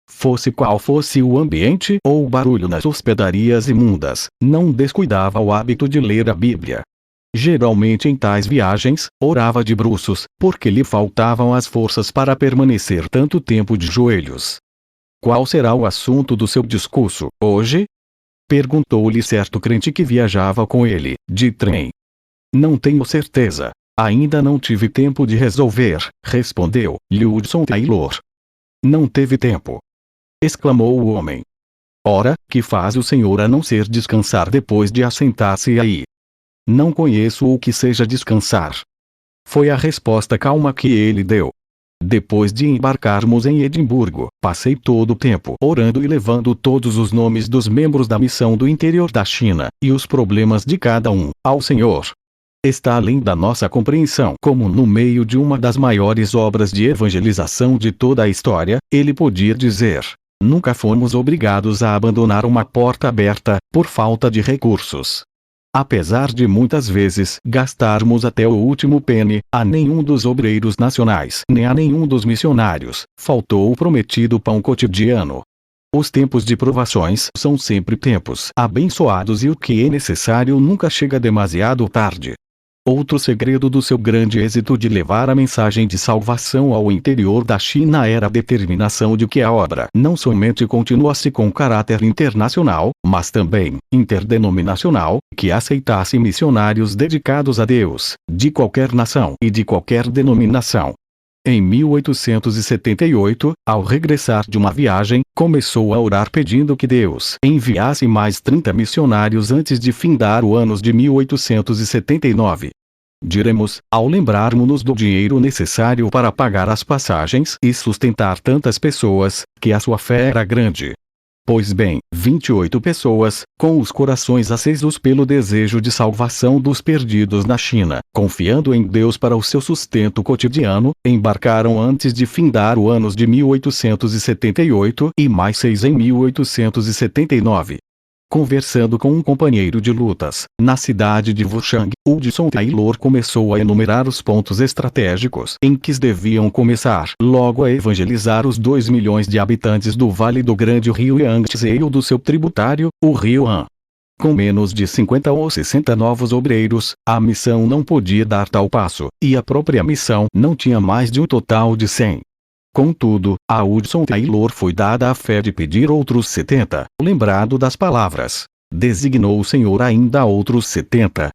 Fosse qual fosse o ambiente ou o barulho nas hospedarias imundas, não descuidava o hábito de ler a Bíblia. Geralmente em tais viagens, orava de bruços, porque lhe faltavam as forças para permanecer tanto tempo de joelhos. Qual será o assunto do seu discurso, hoje? Perguntou-lhe certo crente que viajava com ele, de trem. Não tenho certeza. Ainda não tive tempo de resolver, respondeu-lhe Hudson Taylor. Não teve tempo? Exclamou o homem. Ora, que faz o senhor a não ser descansar depois de assentar-se aí? Não conheço o que seja descansar. Foi a resposta calma que ele deu. Depois de embarcarmos em Edimburgo, passei todo o tempo orando e levando todos os nomes dos membros da missão do interior da China, e os problemas de cada um, ao Senhor. Está além da nossa compreensão. Como no meio de uma das maiores obras de evangelização de toda a história, ele podia dizer: nunca fomos obrigados a abandonar uma porta aberta, por falta de recursos. Apesar de muitas vezes gastarmos até o último penny, a nenhum dos obreiros nacionais nem a nenhum dos missionários faltou o prometido pão cotidiano. Os tempos de provações são sempre tempos abençoados e o que é necessário nunca chega demasiado tarde. Outro segredo do seu grande êxito de levar a mensagem de salvação ao interior da China era a determinação de que a obra não somente continuasse com caráter internacional, mas também interdenominacional, que aceitasse missionários dedicados a Deus, de qualquer nação e de qualquer denominação. Em 1878, ao regressar de uma viagem, começou a orar pedindo que Deus enviasse mais 30 missionários antes de findar o ano de 1879. Diremos, ao lembrarmos-nos do dinheiro necessário para pagar as passagens e sustentar tantas pessoas, que a sua fé era grande. Pois bem, 28 pessoas, com os corações acesos pelo desejo de salvação dos perdidos na China, confiando em Deus para o seu sustento cotidiano, embarcaram antes de findar o ano de 1878 e mais 6 em 1879. Conversando com um companheiro de lutas, na cidade de Wuchang, Hudson Taylor começou a enumerar os pontos estratégicos em que deviam começar logo a evangelizar os 2 milhões de habitantes do Vale do Grande Rio Yangtze e o do seu tributário, o Rio Han. Com menos de 50 ou 60 novos obreiros, a missão não podia dar tal passo, e a própria missão não tinha mais de um total de 100. Contudo, a Hudson Taylor foi dada a fé de pedir outros 70, lembrado das palavras: designou o Senhor ainda outros 70.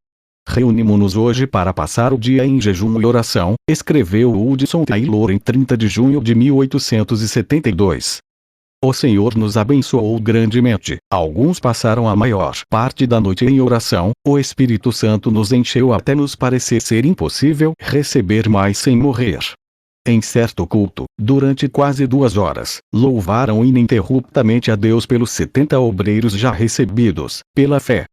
Reunimos-nos hoje para passar o dia em jejum e oração, escreveu Hudson Taylor em 30 de junho de 1872. O Senhor nos abençoou grandemente. Alguns passaram a maior parte da noite em oração. O Espírito Santo nos encheu até nos parecer ser impossível receber mais sem morrer. Em certo culto, durante quase 2 horas, louvaram ininterruptamente a Deus pelos 70 obreiros já recebidos, pela fé.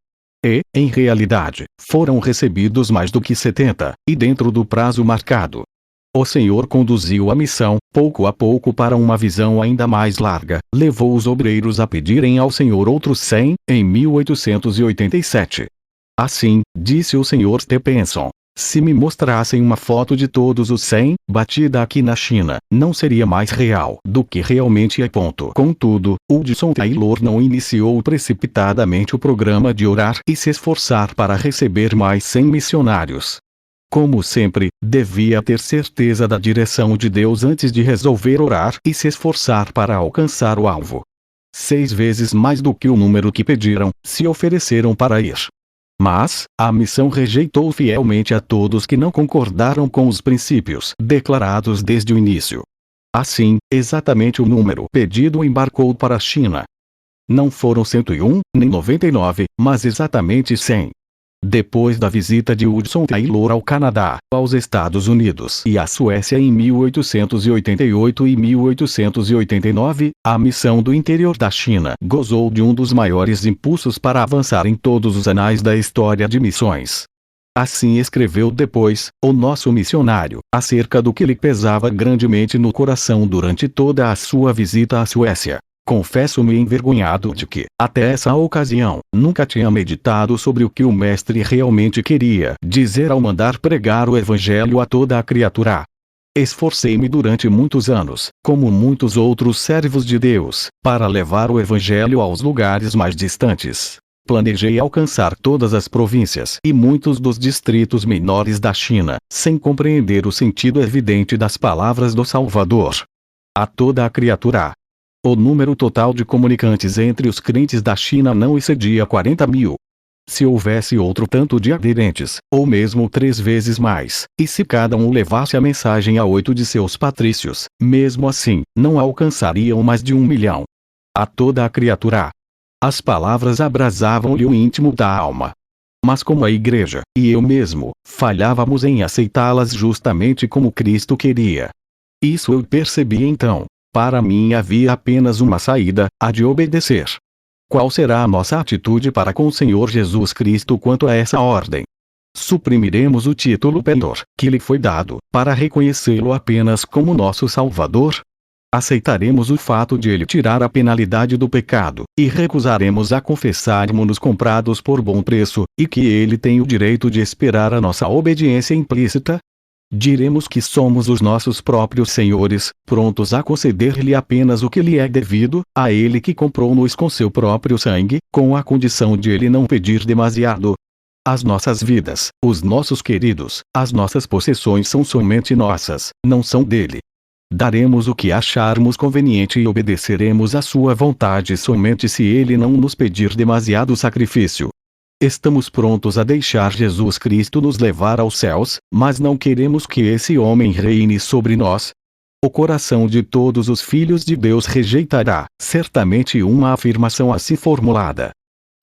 E, em realidade, foram recebidos mais do que 70, e dentro do prazo marcado. O Senhor conduziu a missão, pouco a pouco, para uma visão ainda mais larga, levou os obreiros a pedirem ao Senhor outros 100, em 1887. Assim, disse o Sr. Stephenson: se me mostrassem uma foto de todos os 100, batida aqui na China, não seria mais real do que realmente é. Contudo, Hudson Taylor não iniciou precipitadamente o programa de orar e se esforçar para receber mais 100 missionários. Como sempre, devia ter certeza da direção de Deus antes de resolver orar e se esforçar para alcançar o alvo. 6 vezes mais do que o número que pediram, se ofereceram para ir. Mas, a missão rejeitou fielmente a todos que não concordaram com os princípios declarados desde o início. Assim, exatamente o número pedido embarcou para a China. Não foram 101, nem 99, mas exatamente 100. Depois da visita de Hudson Taylor ao Canadá, aos Estados Unidos e à Suécia em 1888 e 1889, a missão do interior da China gozou de um dos maiores impulsos para avançar em todos os anais da história de missões. Assim escreveu depois, o nosso missionário, acerca do que lhe pesava grandemente no coração durante toda a sua visita à Suécia. Confesso-me envergonhado de que, até essa ocasião, nunca tinha meditado sobre o que o Mestre realmente queria dizer ao mandar pregar o Evangelho a toda a criatura. Esforcei-me durante muitos anos, como muitos outros servos de Deus, para levar o Evangelho aos lugares mais distantes. Planejei alcançar todas as províncias e muitos dos distritos menores da China, sem compreender o sentido evidente das palavras do Salvador. A toda a criatura. O número total de comunicantes entre os crentes da China não excedia 40 mil. Se houvesse outro tanto de aderentes, ou mesmo 3 vezes mais, e se cada um levasse a mensagem a 8 de seus patrícios, mesmo assim, não alcançariam mais de 1 milhão. A toda a criatura. As palavras abrasavam-lhe o íntimo da alma. Mas como a igreja, e eu mesmo, falhávamos em aceitá-las justamente como Cristo queria. Isso eu percebi então. Para mim havia apenas uma saída, a de obedecer. Qual será a nossa atitude para com o Senhor Jesus Cristo quanto a essa ordem? Suprimiremos o título penor, que lhe foi dado, para reconhecê-lo apenas como nosso Salvador? Aceitaremos o fato de ele tirar a penalidade do pecado, e recusaremos a confessarmos-nos comprados por bom preço, e que ele tem o direito de esperar a nossa obediência implícita? Diremos que somos os nossos próprios senhores, prontos a conceder-lhe apenas o que lhe é devido, a ele que comprou-nos com seu próprio sangue, com a condição de ele não pedir demasiado. As nossas vidas, os nossos queridos, as nossas possessões são somente nossas, não são dele. Daremos o que acharmos conveniente e obedeceremos à sua vontade somente se ele não nos pedir demasiado sacrifício. Estamos prontos a deixar Jesus Cristo nos levar aos céus, mas não queremos que esse homem reine sobre nós. O coração de todos os filhos de Deus rejeitará, certamente, uma afirmação assim formulada.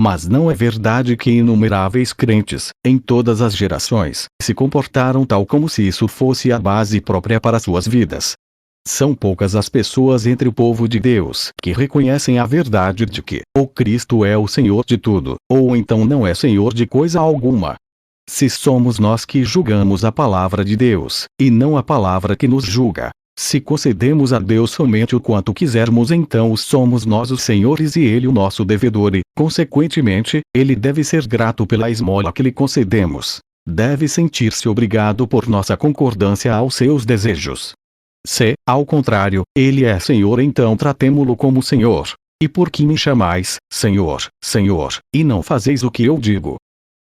Mas não é verdade que inumeráveis crentes, em todas as gerações, se comportaram tal como se isso fosse a base própria para suas vidas. São poucas as pessoas entre o povo de Deus que reconhecem a verdade de que o Cristo é o Senhor de tudo, ou então não é Senhor de coisa alguma. Se somos nós que julgamos a palavra de Deus, e não a palavra que nos julga, se concedemos a Deus somente o quanto quisermos, então somos nós os senhores e Ele o nosso devedor e, consequentemente, Ele deve ser grato pela esmola que lhe concedemos. Deve sentir-se obrigado por nossa concordância aos seus desejos. Se, ao contrário, Ele é Senhor, então tratemo-lo como Senhor. E por que me chamais, Senhor, Senhor, e não fazeis o que eu digo?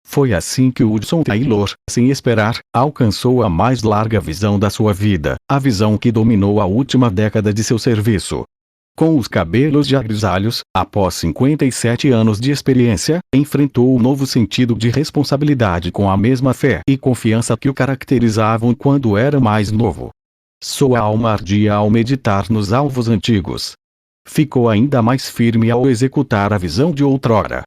Foi assim que Hudson Taylor, sem esperar, alcançou a mais larga visão da sua vida, a visão que dominou a última década de seu serviço. Com os cabelos já grisalhos, após 57 anos de experiência, enfrentou o novo sentido de responsabilidade com a mesma fé e confiança que o caracterizavam quando era mais novo. Sua alma ardia ao meditar nos alvos antigos. Ficou ainda mais firme ao executar a visão de outrora.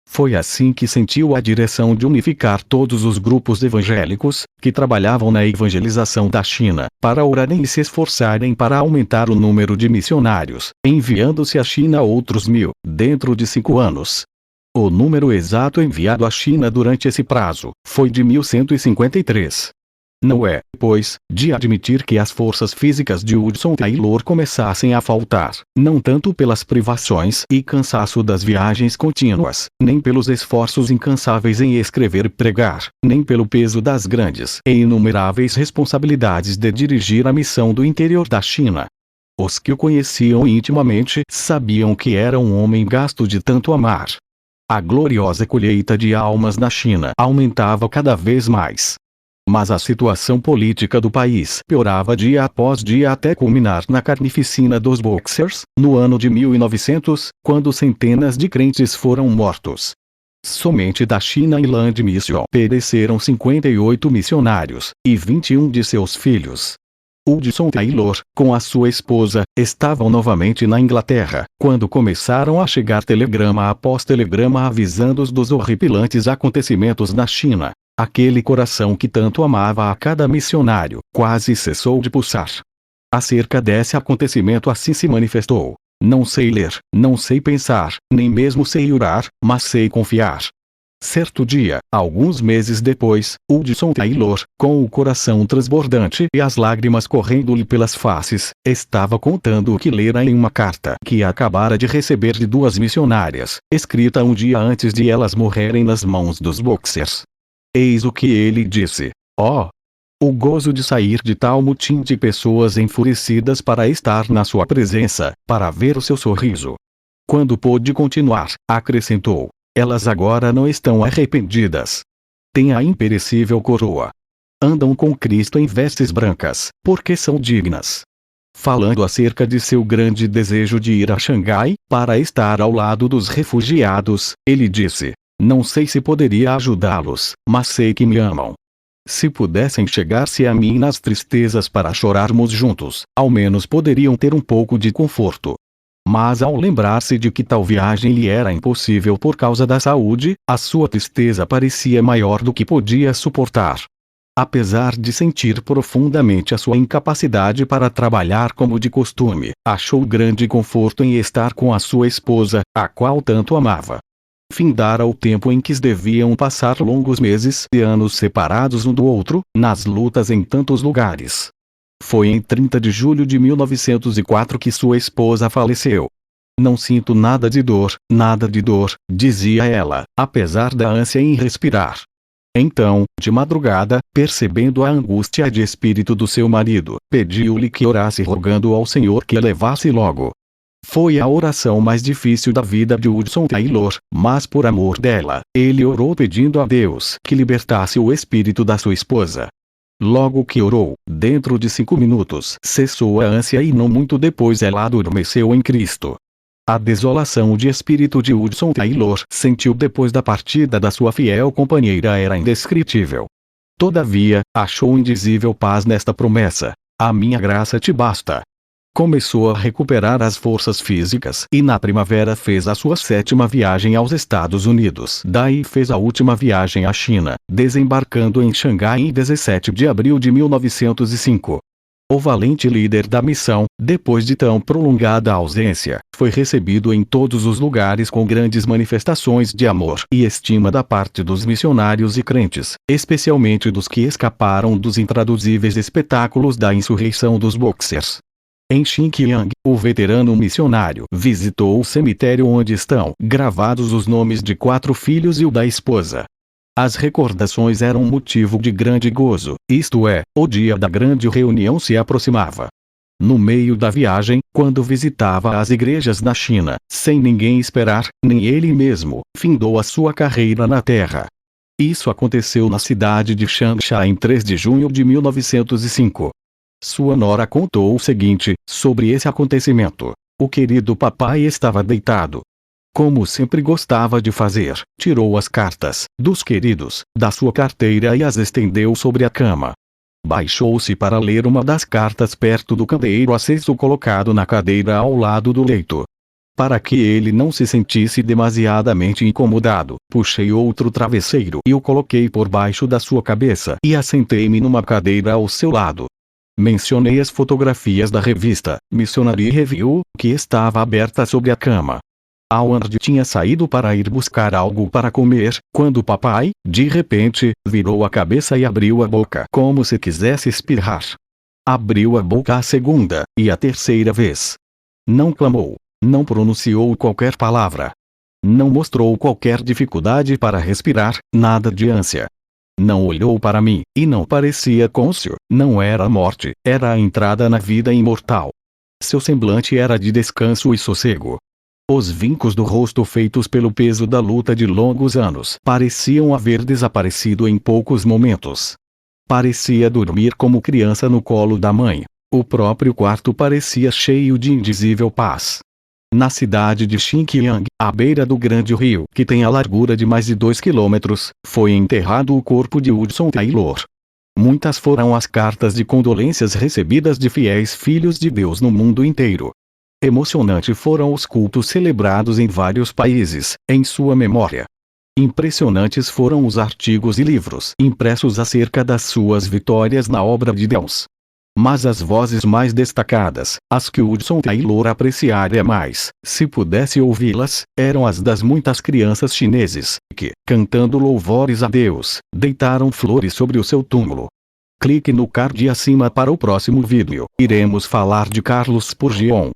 Foi assim que sentiu a direção de unificar todos os grupos evangélicos, que trabalhavam na evangelização da China, para orarem e se esforçarem para aumentar o número de missionários, enviando-se à China outros 1000, dentro de 5 anos. O número exato enviado à China durante esse prazo, foi de 1153. Não é, pois, de admitir que as forças físicas de Hudson Taylor começassem a faltar, não tanto pelas privações e cansaço das viagens contínuas, nem pelos esforços incansáveis em escrever e pregar, nem pelo peso das grandes e inumeráveis responsabilidades de dirigir a missão do interior da China. Os que o conheciam intimamente sabiam que era um homem gasto de tanto amar. A gloriosa colheita de almas na China aumentava cada vez mais. Mas a situação política do país piorava dia após dia até culminar na carnificina dos Boxers, no ano de 1900, quando centenas de crentes foram mortos. Somente da China Inland Mission pereceram 58 missionários, e 21 de seus filhos. Hudson Taylor, com a sua esposa, estavam novamente na Inglaterra, quando começaram a chegar telegrama após telegrama avisando-os dos horripilantes acontecimentos na China. Aquele coração que tanto amava a cada missionário, quase cessou de pulsar. Acerca desse acontecimento assim se manifestou: não sei ler, não sei pensar, nem mesmo sei orar, mas sei confiar. Certo dia, alguns meses depois, Hudson Taylor, com o coração transbordante e as lágrimas correndo-lhe pelas faces, estava contando o que lera em uma carta que acabara de receber de 2 missionárias, escrita um dia antes de elas morrerem nas mãos dos Boxers. Eis o que ele disse: o gozo de sair de tal mutim de pessoas enfurecidas para estar na sua presença, para ver o seu sorriso. Quando pôde continuar, acrescentou: elas agora não estão arrependidas. Têm a imperecível coroa. Andam com Cristo em vestes brancas, porque são dignas. Falando acerca de seu grande desejo de ir a Xangai, para estar ao lado dos refugiados, ele disse: não sei se poderia ajudá-los, mas sei que me amam. Se pudessem chegar-se a mim nas tristezas para chorarmos juntos, ao menos poderiam ter um pouco de conforto. Mas ao lembrar-se de que tal viagem lhe era impossível por causa da saúde, a sua tristeza parecia maior do que podia suportar. Apesar de sentir profundamente a sua incapacidade para trabalhar como de costume, achou grande conforto em estar com a sua esposa, a qual tanto amava. Findara o tempo em que deviam passar longos meses e anos separados um do outro, nas lutas em tantos lugares. Foi em 30 de julho de 1904 que sua esposa faleceu. Não sinto nada de dor, dizia ela, apesar da ânsia em respirar. Então, de madrugada, percebendo a angústia de espírito do seu marido, pediu-lhe que orasse rogando ao Senhor que a levasse logo. Foi a oração mais difícil da vida de Hudson Taylor, mas por amor dela, ele orou pedindo a Deus que libertasse o espírito da sua esposa. Logo que orou, dentro de 5 minutos, cessou a ânsia e não muito depois ela adormeceu em Cristo. A desolação de espírito de Hudson Taylor sentiu depois da partida da sua fiel companheira era indescritível. Todavia, achou indizível paz nesta promessa: a minha graça te basta. Começou a recuperar as forças físicas e na primavera fez a sua 7ª viagem aos Estados Unidos. Daí fez a última viagem à China, desembarcando em Xangai em 17 de abril de 1905. O valente líder da missão, depois de tão prolongada ausência, foi recebido em todos os lugares com grandes manifestações de amor e estima da parte dos missionários e crentes, especialmente dos que escaparam dos intraduzíveis espetáculos da insurreição dos Boxers. Em Xinjiang, o veterano missionário visitou o cemitério onde estão gravados os nomes de 4 filhos e o da esposa. As recordações eram motivo de grande gozo, isto é, o dia da grande reunião se aproximava. No meio da viagem, quando visitava as igrejas na China, sem ninguém esperar, nem ele mesmo, findou a sua carreira na Terra. Isso aconteceu na cidade de Changsha em 3 de junho de 1905. Sua nora contou o seguinte, sobre esse acontecimento. O querido papai estava deitado. Como sempre gostava de fazer, tirou as cartas, dos queridos, da sua carteira e as estendeu sobre a cama. Baixou-se para ler uma das cartas perto do candeeiro aceso colocado na cadeira ao lado do leito. Para que ele não se sentisse demasiadamente incomodado, puxei outro travesseiro e o coloquei por baixo da sua cabeça e assentei-me numa cadeira ao seu lado. Mencionei as fotografias da revista Missionary Review, que estava aberta sobre a cama. Howard tinha saído para ir buscar algo para comer, quando papai, de repente, virou a cabeça e abriu a boca como se quisesse espirrar. Abriu a boca a segunda, e a terceira vez. Não clamou. Não pronunciou qualquer palavra. Não mostrou qualquer dificuldade para respirar, nada de ânsia. Não olhou para mim, e não parecia cônscio, não era a morte, era a entrada na vida imortal. Seu semblante era de descanso e sossego. Os vincos do rosto feitos pelo peso da luta de longos anos pareciam haver desaparecido em poucos momentos. Parecia dormir como criança no colo da mãe. O próprio quarto parecia cheio de indizível paz. Na cidade de Xinjiang, à beira do grande rio, que tem a largura de mais de 2 quilômetros, foi enterrado o corpo de Hudson Taylor. Muitas foram as cartas de condolências recebidas de fiéis filhos de Deus no mundo inteiro. Emocionante foram os cultos celebrados em vários países, em sua memória. Impressionantes foram os artigos e livros impressos acerca das suas vitórias na obra de Deus. Mas as vozes mais destacadas, as que Hudson Taylor apreciara mais, se pudesse ouvi-las, eram as das muitas crianças chineses, que, cantando louvores a Deus, deitaram flores sobre o seu túmulo. Clique no card acima para o próximo vídeo. Iremos falar de Carlos Spurgeon.